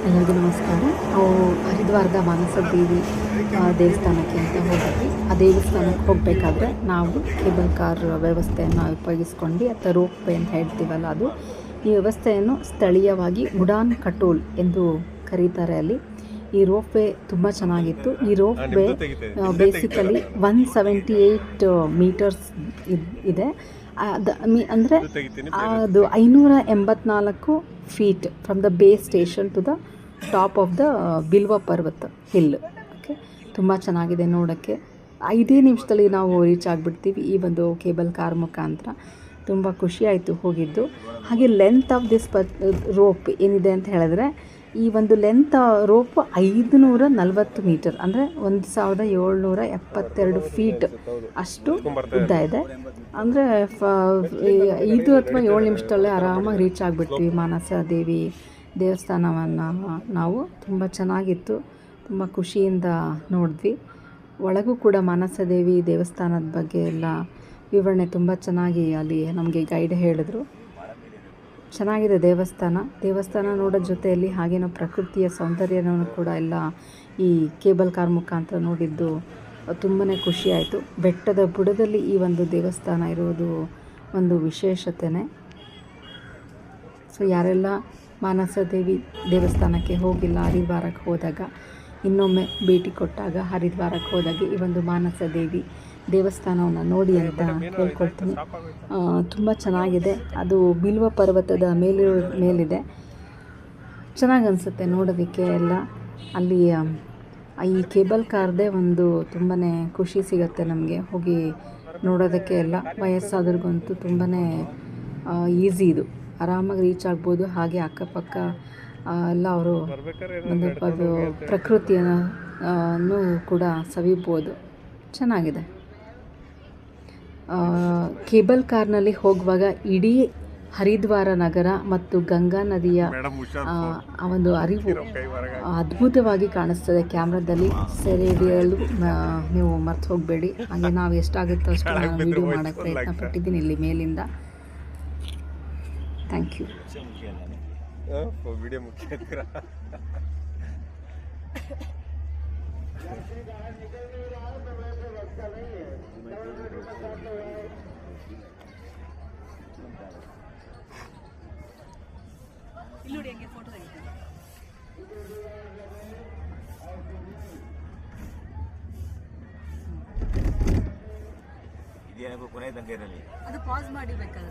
ಎಲ್ಲರಿಗೂ ನಮಸ್ಕಾರ. ನಾವು ಹರಿದ್ವಾರದ ಮಾನಸ ದೇವಿ ದೇವಸ್ಥಾನಕ್ಕೆ ಅಂತ ಹೋಗಿದ್ವಿ. ಆ ದೇವಸ್ಥಾನಕ್ಕೆ ಹೋಗಬೇಕಾದ್ರೆ ನಾವು ಕೇಬಲ್ ಕಾರ್ ವ್ಯವಸ್ಥೆಯನ್ನು ಉಪಯೋಗಿಸ್ಕೊಂಡು ಅಥವಾ ರೋಪ್ ವೇ ಅಂತ ಹೇಳ್ತೀವಲ್ಲ ಅದು. ಈ ವ್ಯವಸ್ಥೆಯನ್ನು ಸ್ಥಳೀಯವಾಗಿ ಉಡಾನ್ ಖಟೋಲ್ ಎಂದು ಕರೀತಾರೆ ಅಲ್ಲಿ. ಈ ರೋಪ್ ವೇ ತುಂಬ ಚೆನ್ನಾಗಿತ್ತು. ಈ ರೋಪ್ ವೇ ಬೇಸಿಕಲಿ 178 ಮೀಟರ್ಸ್ ಇದೆ. ಅಂದರೆ ಅದು 584 feet from the base station to the top of the Bilva Parvata hill. Okay, ತುಂಬ ಚೆನ್ನಾಗಿದೆ ನೋಡೋಕ್ಕೆ. 5 ನಿಮಿಷದಲ್ಲಿ ನಾವು ರೀಚ್ ಆಗಿಬಿಡ್ತೀವಿ ಈ ಒಂದು ಕೇಬಲ್ ಕಾರ್ ಮುಖಾಂತರ. ತುಂಬ ಖುಷಿಯಾಯಿತು ಹೋಗಿದ್ದು. ಹಾಗೆ ಲೆಂತ್ ಆಫ್ ದಿಸ್ ರೋಪ್ ಏನಿದೆ ಅಂತ ಹೇಳಿದ್ರೆ, ಈ ಒಂದು ಲೆಂತ್ ರೋಪ್ 540 ಮೀಟರ್, ಅಂದರೆ 1772 ಫೀಟ್ ಅಷ್ಟು ಉದ್ದ ಇದೆ. ಅಂದರೆ 5 ಅಥವಾ 7 ನಿಮಿಷದಲ್ಲೇ ಆರಾಮಾಗಿ ರೀಚ್ ಆಗಿಬಿಡ್ತೀವಿ ಮಾನಸ ದೇವಿ ದೇವಸ್ಥಾನವನ್ನು ನಾವು. ತುಂಬ ಚೆನ್ನಾಗಿತ್ತು, ತುಂಬ ಖುಷಿಯಿಂದ ನೋಡಿದ್ವಿ. ಒಳಗೂ ಕೂಡ ಮಾನಸ ದೇವಿ ದೇವಸ್ಥಾನದ ಬಗ್ಗೆ ಎಲ್ಲ ವಿವರಣೆ ತುಂಬ ಚೆನ್ನಾಗಿ ಅಲ್ಲಿ ನಮಗೆ ಗೈಡ್ ಹೇಳಿದ್ರು. ಚೆನ್ನಾಗಿದೆ ದೇವಸ್ಥಾನ ನೋಡೋ ಜೊತೆಯಲ್ಲಿ ಹಾಗೇನೋ ಪ್ರಕೃತಿಯ ಸೌಂದರ್ಯನೂ ಕೂಡ ಎಲ್ಲ ಈ ಕೇಬಲ್ ಕಾರ್ ಮುಖಾಂತರ ನೋಡಿದ್ದು ತುಂಬಾ ಖುಷಿಯಾಯಿತು. ಬೆಟ್ಟದ ಬುಡದಲ್ಲಿ ಈ ಒಂದು ದೇವಸ್ಥಾನ ಇರುವುದು ಒಂದು ವಿಶೇಷತೆಯೇ. ಸೊ ಯಾರೆಲ್ಲ ಮಾನಸ ದೇವಿ ದೇವಸ್ಥಾನಕ್ಕೆ ಹೋಗಿಲ್ಲ, ಹರಿದ್ವಾರಕ್ಕೆ ಹೋದಾಗ ಇನ್ನೊಮ್ಮೆ ಭೇಟಿ ಕೊಟ್ಟಾಗ ಹರಿದ್ವಾರಕ್ಕೆ ಹೋದಾಗ ಈ ಒಂದು ಮಾನಸ ದೇವಿ ದೇವಸ್ಥಾನವನ್ನು ನೋಡಿ ಅಂತ ಹೇಳ್ಕೊಳ್ತೀನಿ. ತುಂಬ ಚೆನ್ನಾಗಿದೆ. ಅದು ಬಿಲ್ವ ಪರ್ವತದ ಮೇಲಿದೆ. ಚೆನ್ನಾಗಿ ಅನಿಸುತ್ತೆ ನೋಡೋದಕ್ಕೆ ಎಲ್ಲ. ಅಲ್ಲಿ ಈ ಕೇಬಲ್ ಕಾರ್ದೇ ಒಂದು ತುಂಬಾ ಖುಷಿ ಸಿಗುತ್ತೆ ನಮಗೆ ಹೋಗಿ ನೋಡೋದಕ್ಕೆ ಎಲ್ಲ. ವಯಸ್ಸಾದ್ರಿಗಂತೂ ತುಂಬಾ ಈಸಿ, ಇದು ಆರಾಮಾಗಿ ರೀಚ್ ಆಗ್ಬೋದು. ಹಾಗೆ ಅಕ್ಕಪಕ್ಕ ಎಲ್ಲ ಅವರು ಒಂದು ಪ್ರಕೃತಿಯನ್ನು ಕೂಡ ಸವಿಬೋದು. ಚೆನ್ನಾಗಿದೆ. ಕೇಬಲ್ ಕಾರ್ನಲ್ಲಿ ಹೋಗುವಾಗ ಇಡೀ ಹರಿದ್ವಾರ ನಗರ ಮತ್ತು ಗಂಗಾ ನದಿಯ ಆ ಒಂದು ಅರಿವು ಅದ್ಭುತವಾಗಿ ಕಾಣಿಸ್ತದೆ. ಕ್ಯಾಮ್ರಾದಲ್ಲಿ ಸೆರೆ ಹಿಡಿಯಲು ನೀವು ಮರ್ತು ಹೋಗಬೇಡಿ. ಹಾಗೆ ನಾವು ಎಷ್ಟಾಗುತ್ತೋ ಅಷ್ಟು ನಾನು ವೀಡಿಯೋ ಮಾಡೋಕ್ಕೆ ಪ್ರಯತ್ನ ಪಟ್ಟಿದ್ದೀನಿ ಇಲ್ಲಿ ಮೇಲಿಂದ. Thank you. ಇದೇನಕ್ಕೂ ಕೊನೆ ತನಕ ಇರಲಿ. ಅದು ಪಾಸ್ ಮಾಡಿ ಬೇಕಾದ್ರೆ